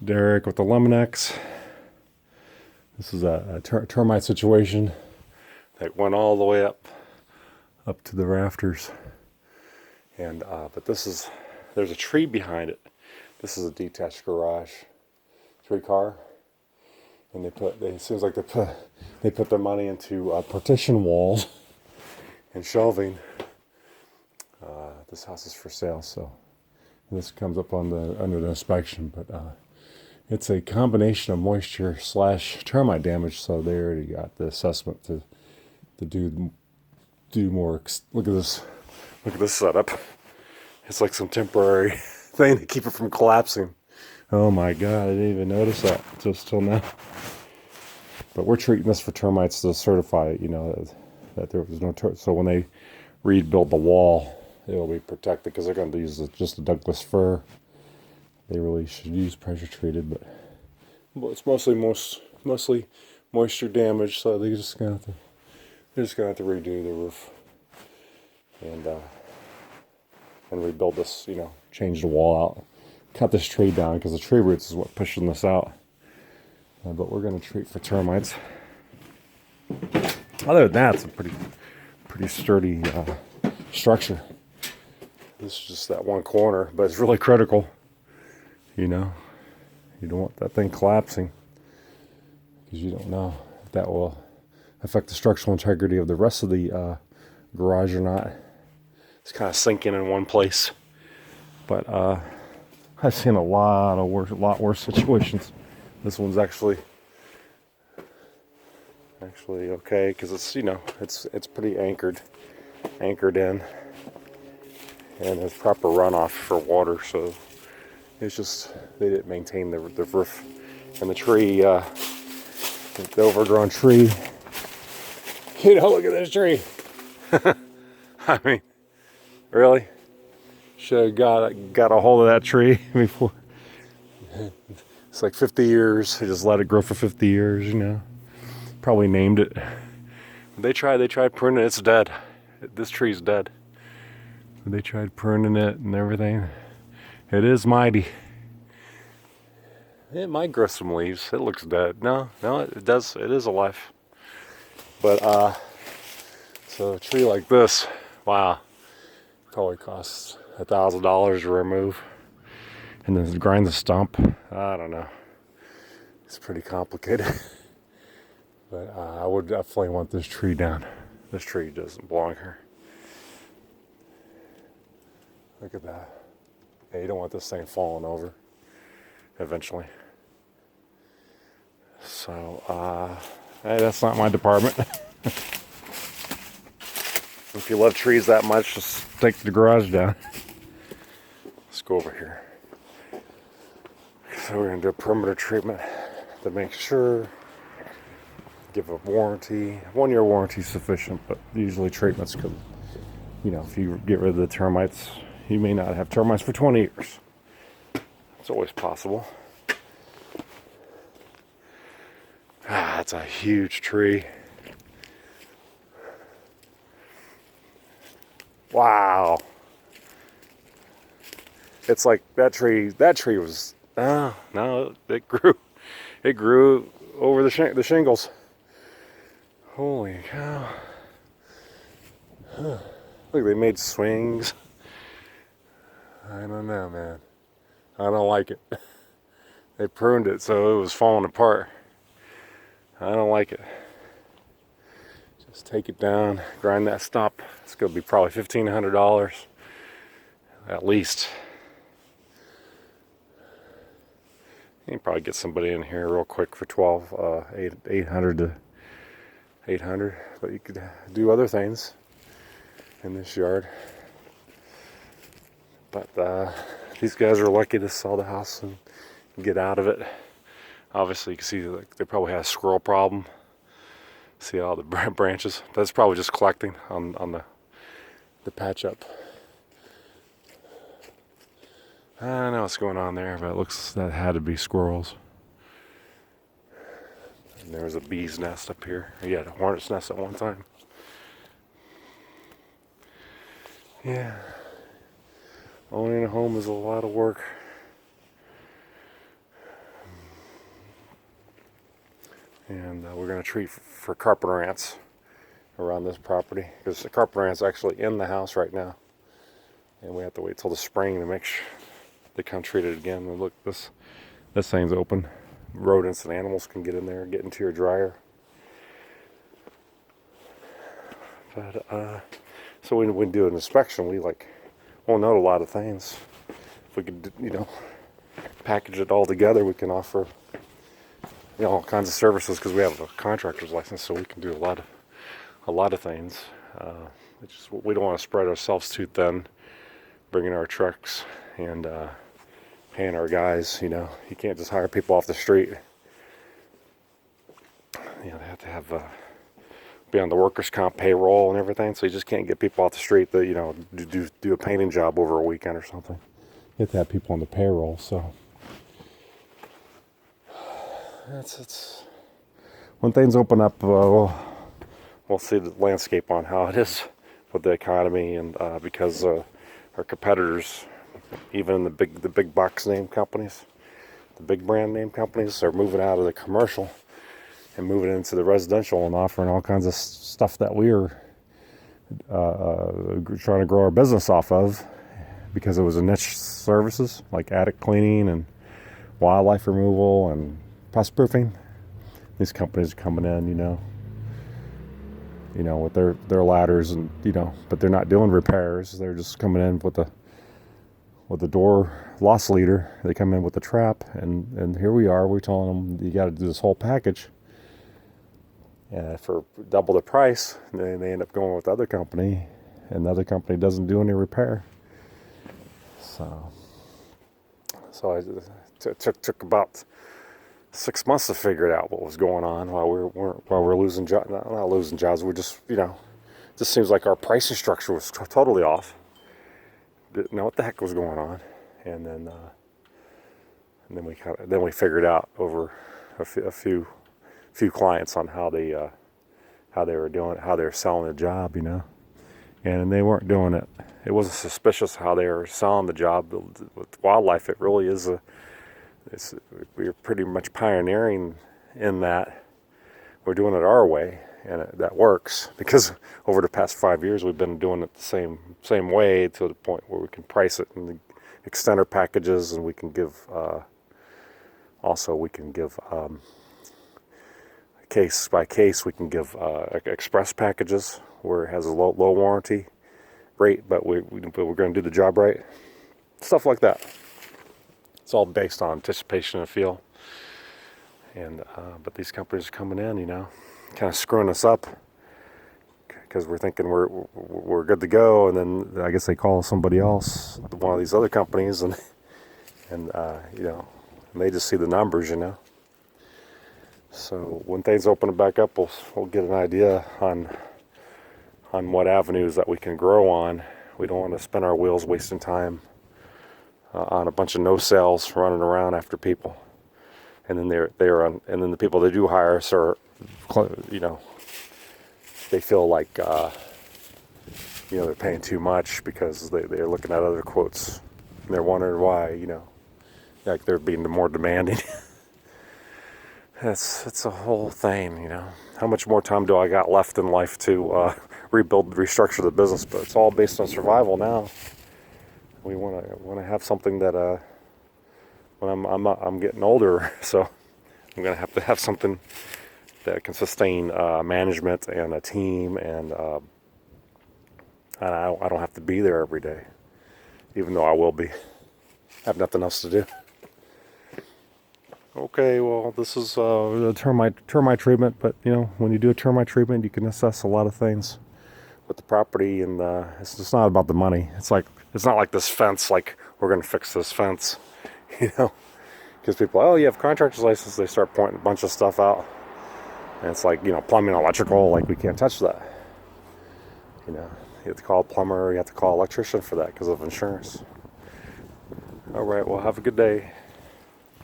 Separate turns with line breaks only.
Derek with the Eliminex. This is a termite situation that went all the way up to the rafters. And but there's a tree behind it. This is a detached garage, 3-car, and it seems like they put their money into partition walls and shelving. This house is for sale, so this comes up under the inspection, but it's a combination of moisture / termite damage, so they already got the assessment to do more. Look at this setup. It's like some temporary thing to keep it from collapsing. Oh my god, I didn't even notice that just till now. But we're treating this for termites to certify, that there was no so when they rebuild the wall, it'll be protected, because they're going to use just a Douglas fir. They really should use pressure treated, but it's mostly moisture damage, so they're just gonna have to redo the roof and rebuild this. Change the wall out, cut this tree down, because the tree roots is what pushing this out. But we're gonna treat for termites. Other than that, it's a pretty sturdy structure. This is just that one corner, but it's really critical. You don't want that thing collapsing, because you don't know if that will affect the structural integrity of the rest of the garage or not. It's kind of sinking in one place, but I've seen a lot worse situations. This one's actually okay, because it's it's pretty anchored in, and there's proper runoff for water, so it's just they didn't maintain the roof. And the tree, the overgrown tree, look at this tree. I mean, really? Should have got a hold of that tree before. It's like 50 years. They just let it grow for 50 years, Probably named it. They tried pruning it. It's dead. This tree's dead. They tried pruning it and everything. It is mighty. It might grow some leaves. It looks dead. No, it does. It is alive. But so a tree like this, wow, probably costs $1,000 to remove, and then grind the stump. I don't know. It's pretty complicated. But I would definitely want this tree down. This tree doesn't belong here. Look at that. Yeah, you don't want this thing falling over eventually. So, hey, that's not my department. If you love trees that much, just take the garage down. Let's go over here. So we're going to do a perimeter treatment to make sure, give a warranty. 1-year warranty is sufficient, but usually treatments could, if you get rid of the termites, you may not have termites for 20 years. It's always possible. That's a huge tree. Wow. It's like that tree was, no, it grew over the shingles. Holy cow. Look, they made swings. I don't know, man. I don't like it. They pruned it so it was falling apart. I don't like it. Just take it down, grind that stump. It's going to be probably $1,500 at least. You can probably get somebody in here real quick for $800 to $800, but you could do other things in this yard. But these guys are lucky to sell the house and get out of it. Obviously, you can see they probably had a squirrel problem. See all the branches. That's probably just collecting on the patch up. I don't know what's going on there, but it looks that had to be squirrels. And there was a bee's nest up here. You had a hornet's nest at one time. Yeah. Owning a home is a lot of work. And we're going to treat for carpenter ants around this property, because the carpenter ants actually in the house right now, and we have to wait till the spring to make sure they come treat it again. And look, this thing's open. Rodents and animals can get in there, get into your dryer. But so when we do an inspection, we won't know a lot of things. If we could, package it all together, we can offer all kinds of services, because we have a contractor's license, so we can do a lot of things. We don't want to spread ourselves too thin, bringing our trucks and paying our guys. You can't just hire people off the street. They have to have be on the workers' comp payroll and everything, so you just can't get people off the street that do a painting job over a weekend or something. You have to have people on the payroll. So it's when things open up, we'll see the landscape on how it is with the economy, and because our competitors, even the big box name companies, the big brand name companies, are moving out of the commercial and moving into the residential and offering all kinds of stuff that we are trying to grow our business off of, because it was a niche services like attic cleaning and wildlife removal and pest proofing. These companies are coming in, with their ladders, and but they're not doing repairs. They're just coming in with the door loss leader. They come in with the trap, and here we are. We're telling them you got to do this whole package for double the price. And then they end up going with the other company, and the other company doesn't do any repair. So I took about 6 months to figure out what was going on while we're losing jobs. Not losing jobs. We're just just seems like our pricing structure was totally off. Didn't know what the heck was going on, and then we figured out over a few clients on how they were doing it, how they were selling the job, and they weren't doing it. It wasn't suspicious how they were selling the job. With wildlife, it really is we're pretty much pioneering in that we're doing it our way, and that works, because over the past 5 years we've been doing it the same way, to the point where we can price it in the extender packages, and we can give case by case, we can give express packages where it has a low warranty rate, but we're going to do the job right, stuff like that. It's all based on anticipation and feel. And but these companies are coming in, kind of screwing us up, because we're thinking we're good to go, and then I guess they call somebody else, one of these other companies, and they just see the numbers, So when things open back up, we'll get an idea on what avenues that we can grow on. We don't want to spin our wheels wasting time on a bunch of no sales, running around after people, and then and then the people they do hire us are, they feel like they're paying too much, because they're looking at other quotes, and they're wondering why, like they're being more demanding. It's a whole thing, How much more time do I got left in life to restructure the business? But it's all based on survival now. We want to have something that when I'm getting older, so I'm gonna have to have something that can sustain management and a team, and I don't have to be there every day, even though I will be. Have nothing else to do. Okay, well, this is a termite treatment, but when you do a termite treatment, you can assess a lot of things with the property, and it's just not about the money. It's not like this fence, like we're going to fix this fence, because people, you have contractor's license, they start pointing a bunch of stuff out, and it's like, plumbing, electrical, like we can't touch that. You have to call a plumber, you have to call an electrician for that because of insurance. All right, well, have a good day.